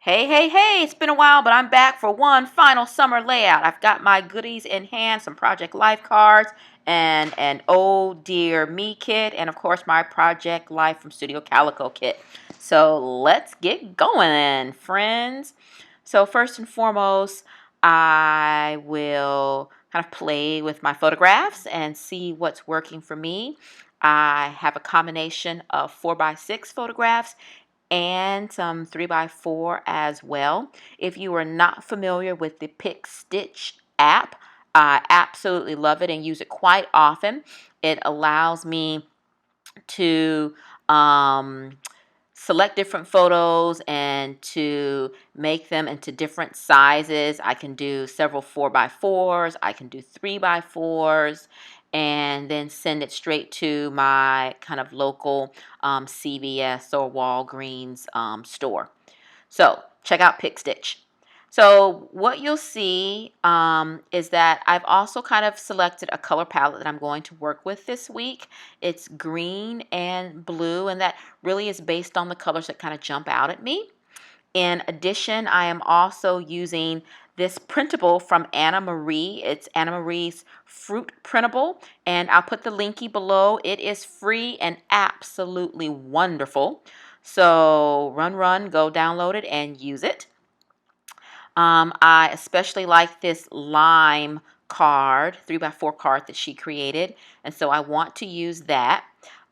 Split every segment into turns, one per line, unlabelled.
Hey, hey, hey, it's been a while, but I'm back for one final summer layout. I've got my goodies in hand, some Project Life cards, and an OhDeerMe kit, and of course my Project Life from Studio Calico kit. So let's get going, friends. So first and foremost, I will kind of play with my photographs and see what's working for me. I have a combination of 4x6 photographs and some 3x4 as well. If you are not familiar with the Pic Stitch app, I absolutely love it and use it quite often. It allows me to select different photos and to make them into different sizes. I can do several 4x4s, I can do 3x4s, and then send it straight to my kind of local CVS or Walgreens store. So check out Pic Stitch. So what you'll see is that I've also kind of selected a color palette that I'm going to work with this week. It's green and blue, and that really is based on the colors that kind of jump out at me. In addition, I am also using this printable from Ania-Maria. It's Ania-Maria's Fruit Printable, and I'll put the linky below. It is free and absolutely wonderful. So run, go download it and use it. I especially like this lime card, 3x4 card that she created, and so I want to use that.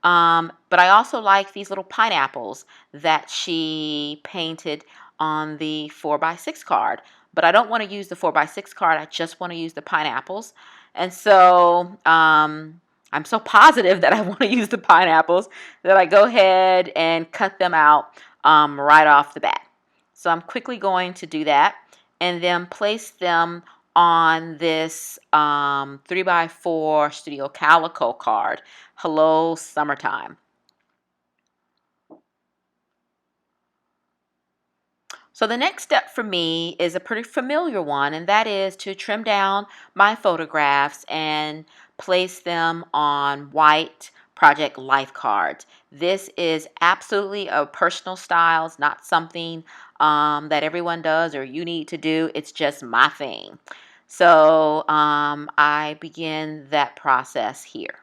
But I also like these little pineapples that she painted on the 4x6 card. But I don't want to use the 4x6 card, I just want to use the pineapples. And so I'm so positive that I want to use the pineapples that I go ahead and cut them out right off the bat. So I'm quickly going to do that and then place them on this 3x4 Studio Calico card. Hello, summertime. So the next step for me is a pretty familiar one, and that is to trim down my photographs and place them on white Project Life cards. This is absolutely a personal style. It's not something that everyone does or you need to do. It's just my thing. So I begin that process here.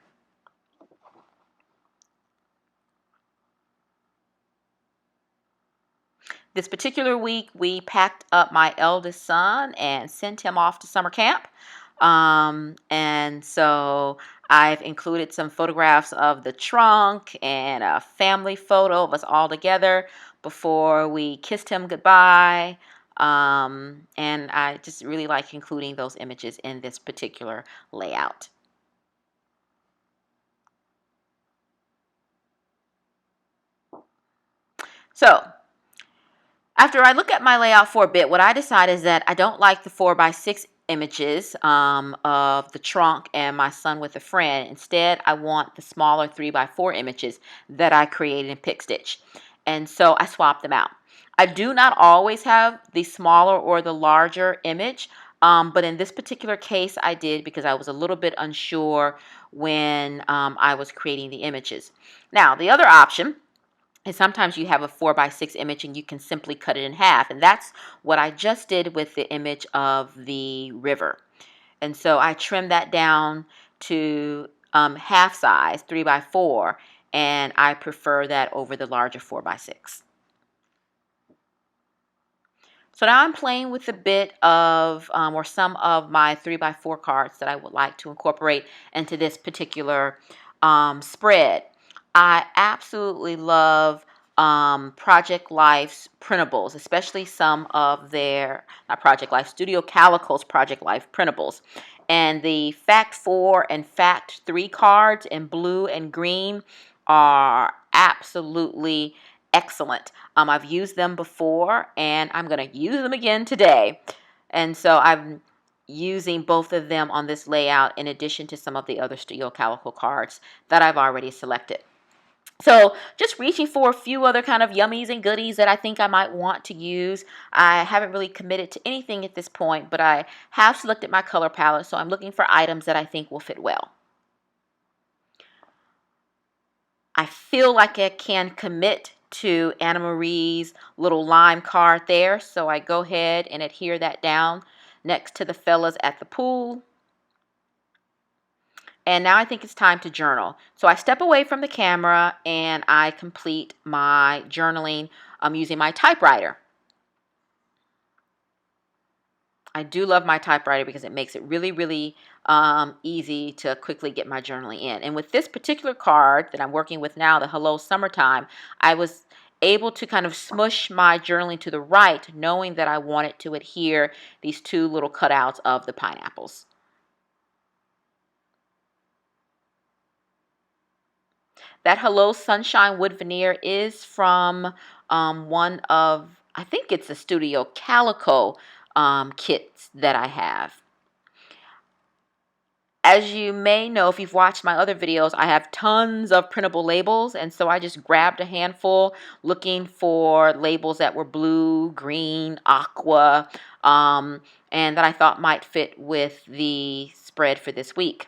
This particular week, we packed up my eldest son and sent him off to summer camp. And so I've included some photographs of the trunk and a family photo of us all together before we kissed him goodbye. And I just really like including those images in this particular layout. So after I look at my layout for a bit, what I decide is that I don't like the 4x6 images of the trunk and my son with a friend. Instead, I want the smaller 3x4 images that I created in Pic Stitch. And so I swapped them out. I do not always have the smaller or the larger image, but in this particular case I did because I was a little bit unsure when I was creating the images. Now, the other option, and sometimes you have a 4x6 image and you can simply cut it in half. And that's what I just did with the image of the river. And so I trimmed that down to half size, 3x4, and I prefer that over the larger 4x6. So now I'm playing with a bit of, or some of my 3x4 cards that I would like to incorporate into this particular spread. I absolutely love Project Life's printables, especially some of their, not Project Life, Studio Calico's Project Life printables. And the Fact 4 and Fact 3 cards in blue and green are absolutely excellent. I've used them before and I'm going to use them again today. And so I'm using both of them on this layout in addition to some of the other Studio Calico cards that I've already selected. So just reaching for a few other kind of yummies and goodies that I think I might want to use. I haven't really committed to anything at this point, but I have selected my color palette, so I'm looking for items that I think will fit well. I feel like I can commit to Anna Marie's little lime card there. So I go ahead and adhere that down next to the fellas at the pool. And now I think it's time to journal. So I step away from the camera and I complete my journaling using my typewriter. I do love my typewriter because it makes it really, really easy to quickly get my journaling in. And with this particular card that I'm working with now, the Hello Summertime, I was able to kind of smush my journaling to the right, knowing that I wanted to adhere these two little cutouts of the pineapples. That Hello Sunshine wood veneer is from one of, I think it's a Studio Calico kits that I have. As you may know, if you've watched my other videos, I have tons of printable labels, and so I just grabbed a handful looking for labels that were blue, green, aqua, and that I thought might fit with the spread for this week.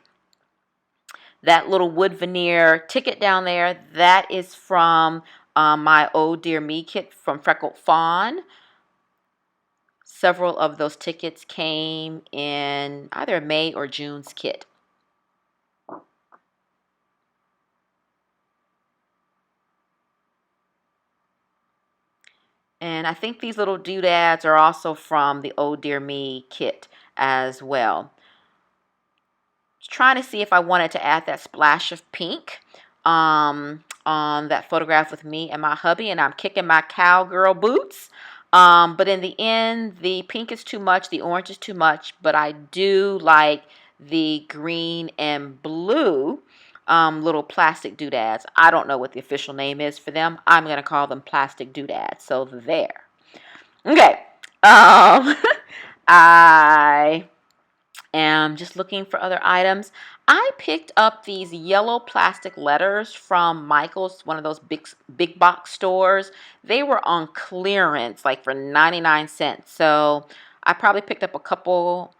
That little wood veneer ticket down there, that is from my OhDeerMe Kit from Freckled Fawn. Several of those tickets came in either May or June's kit. And I think these little doodads are also from the OhDeerMe kit as well. Trying to see if I wanted to add that splash of pink on that photograph with me and my hubby, and I'm kicking my cowgirl boots. But in the end, the pink is too much, the orange is too much, but I do like the green and blue little plastic doodads. I don't know what the official name is for them. I'm going to call them plastic doodads. So there. Okay. I am just looking for other items. I picked up these yellow plastic letters from Michael's, one of those big box stores. They were on clearance, like for 99 cents. So I probably picked up a couple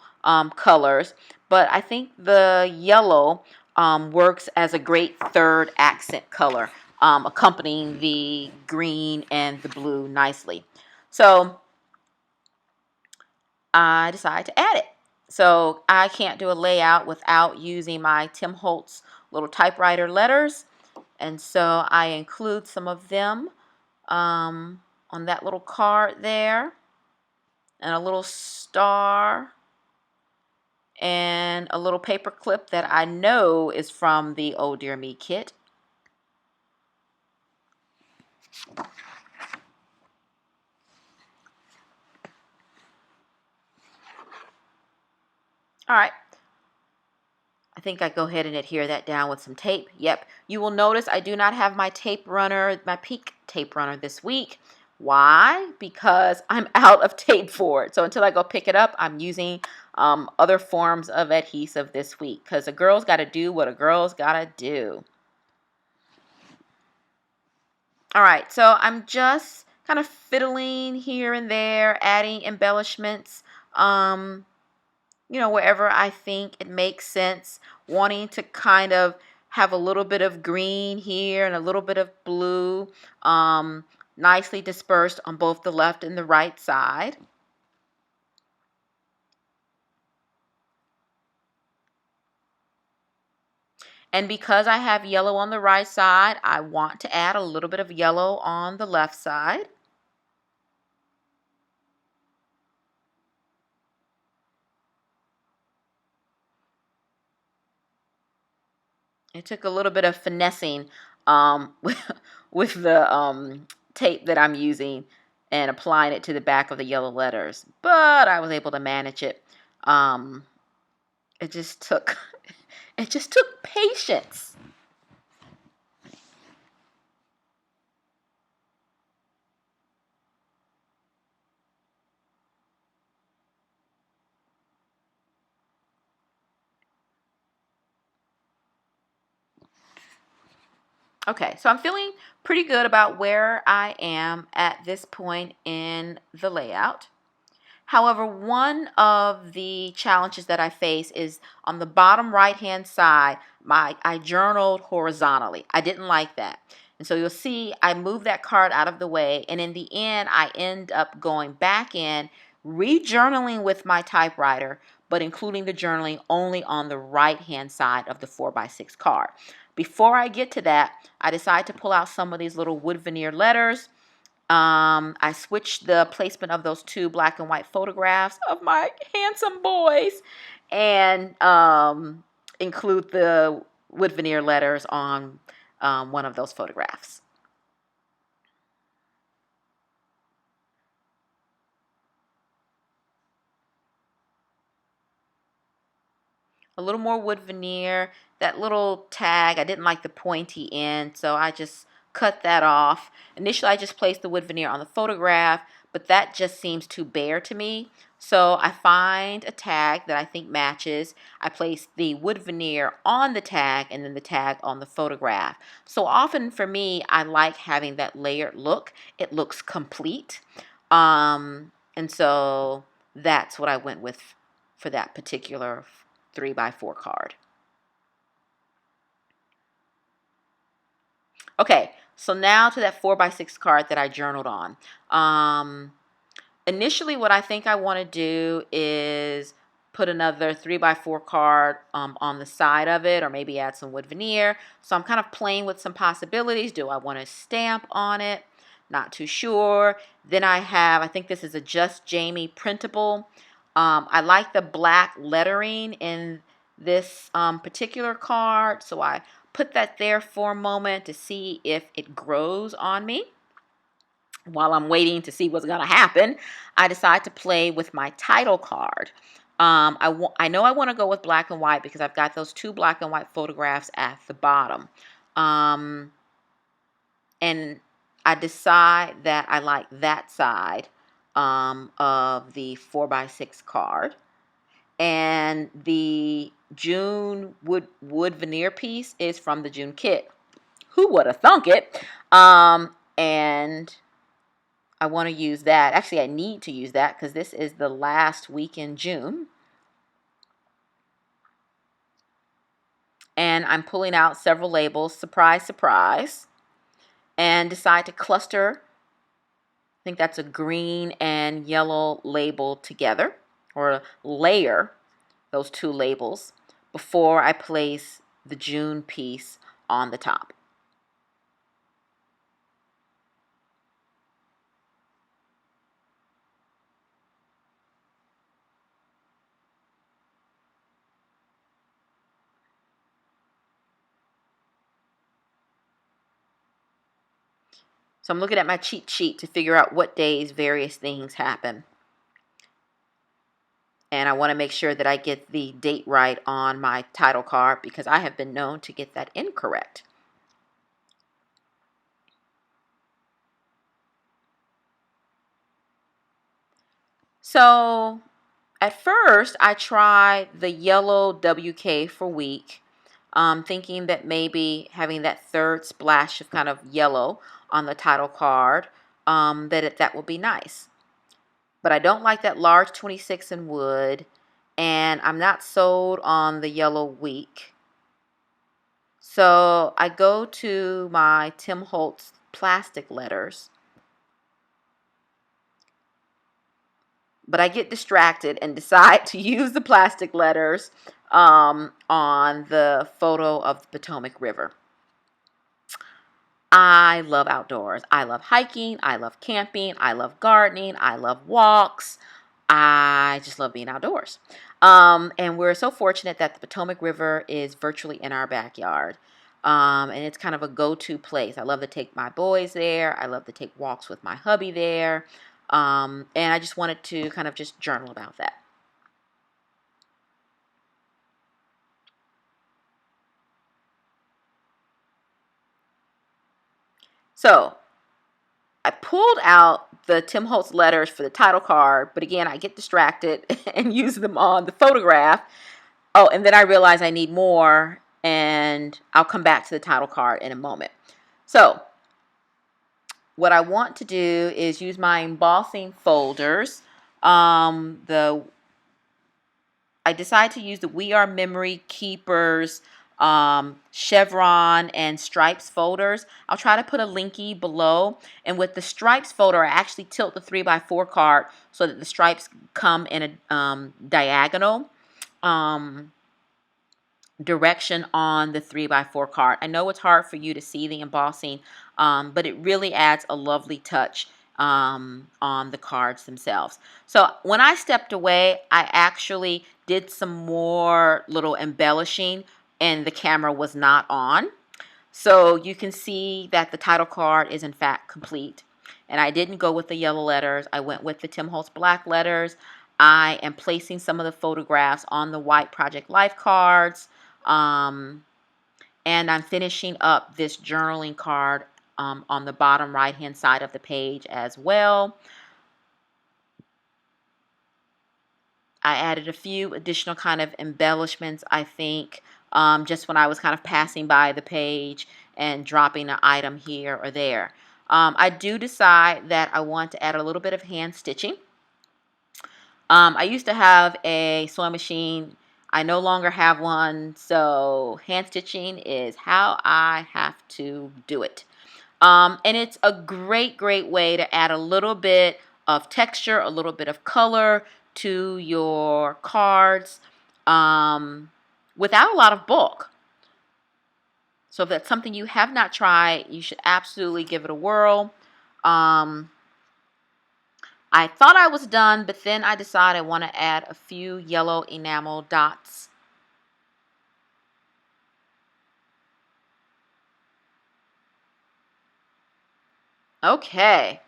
colors, but I think the yellow works as a great third accent color, accompanying the green and the blue nicely. So I decided to add it. So I can't do a layout without using my Tim Holtz little typewriter letters. And so I include some of them on that little card there. And a little star. And a little paper clip that I know is from the OhDeerMe kit. All right. I think I go ahead and adhere that down with some tape. Yep. You will notice I do not have my tape runner, my Pic tape runner this week. Why? Because I'm out of tape for it. So until I go pick it up, I'm using other forms of adhesive this week. Because a girl's got to do what a girl's got to do. All right. So I'm just kind of fiddling here and there, adding embellishments. Wherever I think it makes sense, wanting to kind of have a little bit of green here and a little bit of blue, nicely dispersed on both the left and the right side. And because I have yellow on the right side, I want to add a little bit of yellow on the left side. It took a little bit of finessing with the tape that I'm using and applying it to the back of the yellow letters, but I was able to manage it. It just took patience. Okay, so I'm feeling pretty good about where I am at this point in the layout. However, one of the challenges that I face is on the bottom right hand side, I journaled horizontally. I didn't like that. And so you'll see I move that card out of the way, and in the end, I end up going back in, re-journaling with my typewriter, but including the journaling only on the right-hand side of the 4x6 card. Before I get to that, I decide to pull out some of these little wood veneer letters. I switched the placement of those two black and white photographs of my handsome boys and include the wood veneer letters on one of those photographs. A little more wood veneer. That little tag, I didn't like the pointy end, so I just cut that off. Initially, I just placed the wood veneer on the photograph, but that just seems too bare to me. So I find a tag that I think matches. I place the wood veneer on the tag and then the tag on the photograph. So often for me, I like having that layered look. It looks complete. And so that's what I went with for that particular 3x4 card. Okay, so now to that 4x6 card that I journaled on. Initially, what I think I want to do is put another 3x4 card on the side of it, or maybe add some wood veneer. So I'm kind of playing with some possibilities. Do I want to stamp on it? Not too sure. Then I think this is a Just Jamie printable. I like the black lettering in this particular card, so I put that there for a moment to see if it grows on me. While I'm waiting to see what's going to happen, I decide to play with my title card. I know I want to go with black and white because I've got those two black and white photographs at the bottom. And I decide that I like that side of the 4x6 card. And the June wood veneer piece is from the June kit. Who would have thunk it? And I want to use that. Actually, I need to use that because this is the last week in June. And I'm pulling out several labels, surprise, surprise, and decide to cluster. I think that's a green and yellow label together, or layer those two labels before I place the June piece on the top. So I'm looking at my cheat sheet to figure out what days various things happen. And I want to make sure that I get the date right on my title card because I have been known to get that incorrect. So at first, I tried the yellow WK for week, thinking that maybe having that third splash of kind of yellow on the title card, that would be nice. But I don't like that large 26 in wood, and I'm not sold on the yellow week. So I go to my Tim Holtz plastic letters, but I get distracted and decide to use the plastic letters on the photo of the Potomac River. I love outdoors. I love hiking. I love camping. I love gardening. I love walks. I just love being outdoors. And we're so fortunate that the Potomac River is virtually in our backyard. And it's kind of a go-to place. I love to take my boys there. I love to take walks with my hubby there. And I just wanted to kind of just journal about that. So I pulled out the Tim Holtz letters for the title card, but again, I get distracted and use them on the photograph. Oh, and then I realize I need more, and I'll come back to the title card in a moment. So what I want to do is use my embossing folders. I decide to use the We Are Memory Keepers chevron and stripes folders. I'll try to put a linky below. And with the stripes folder, I actually tilt the 3x4 card so that the stripes come in a diagonal direction on the 3x4 card. I know it's hard for you to see the embossing, but it really adds a lovely touch on the cards themselves. So when I stepped away, I actually did some more little embellishing and the camera was not on. So you can see that the title card is in fact complete. And I didn't go with the yellow letters. I went with the Tim Holtz black letters. I am placing some of the photographs on the white Project Life cards. And I'm finishing up this journaling card on the bottom right hand side of the page as well. I added a few additional kind of embellishments, I think, just when I was kind of passing by the page and dropping an item here or there. I do decide that I want to add a little bit of hand stitching. I used to have a sewing machine. I no longer have one, so hand stitching is how I have to do it. And it's a great way to add a little bit of texture, a little bit of color to your cards without a lot of bulk. So if that's something you have not tried, you should absolutely give it a whirl. I thought I was done, but then I decided I want to add a few yellow enamel dots. Okay.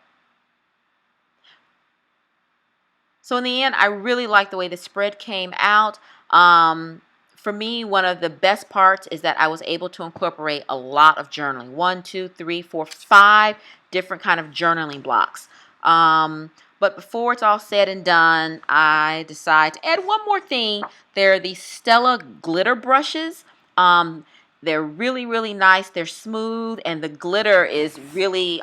So in the end, I really like the way the spread came out. For me, one of the best parts is that I was able to incorporate a lot of journaling. 1, 2, 3, 4, 5 different kind of journaling blocks. But before it's all said and done, I decide to add one more thing. They're the Stella glitter brushes. They're really nice. They're smooth, and the glitter is really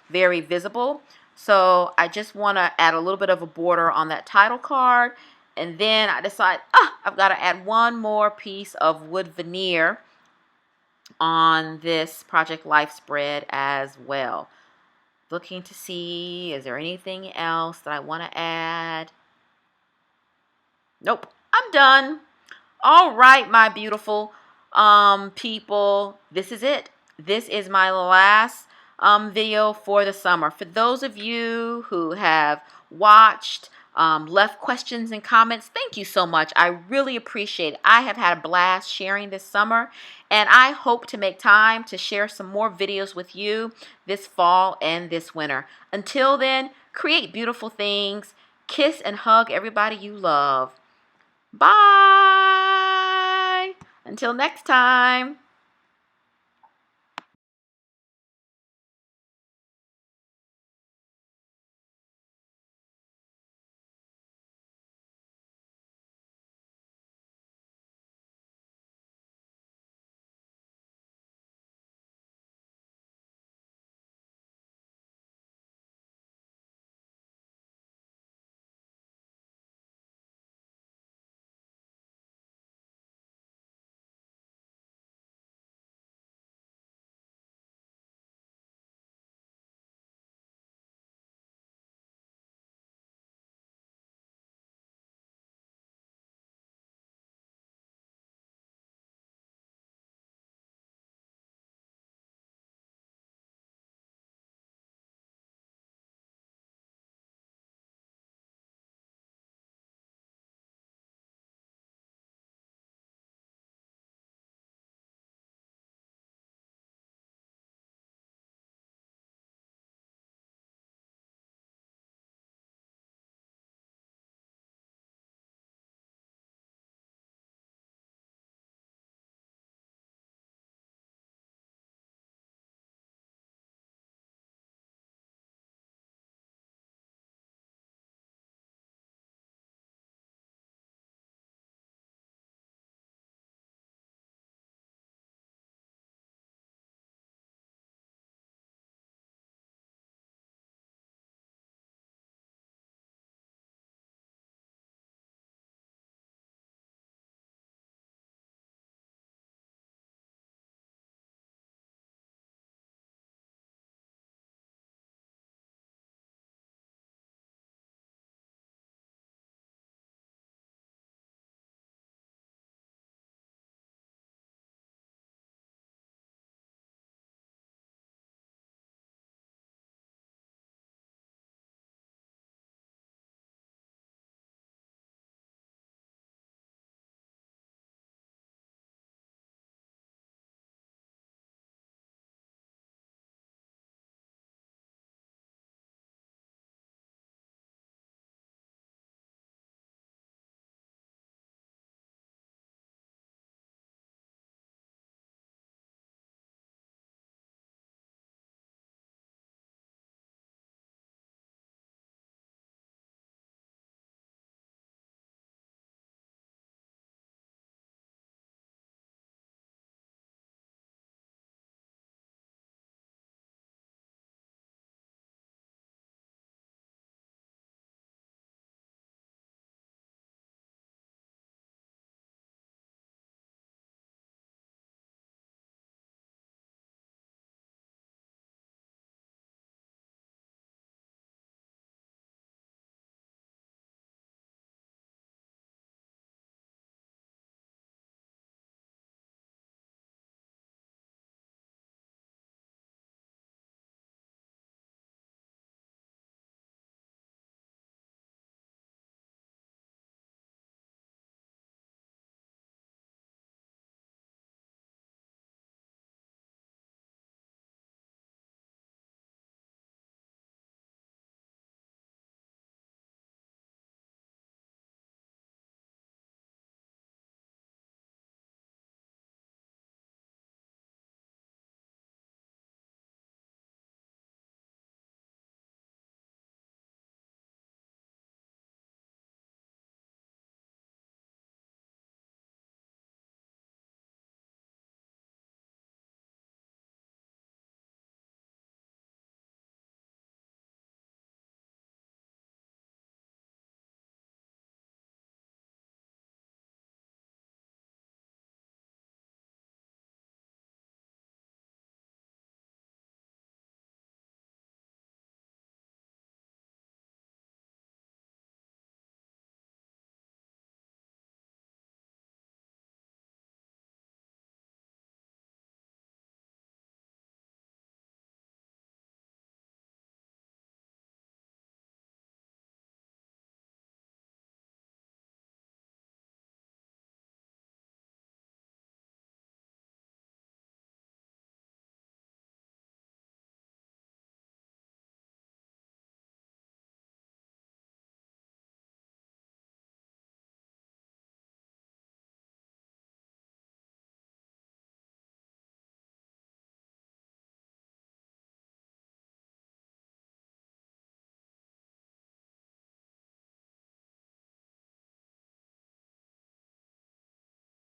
very visible. So I just want to add a little bit of a border on that title card. And then I decide, I've got to add one more piece of wood veneer on this Project Life spread as well. Looking to see, is there anything else that I want to add? Nope, I'm done. All right, my beautiful people, this is it. This is my last video for the summer. For those of you who have watched, left questions and comments, thank you so much. I really appreciate it. I have had a blast sharing this summer, and I hope to make time to share some more videos with you this fall and this winter. Until then, create beautiful things. Kiss and hug everybody you love. Bye. Until next time.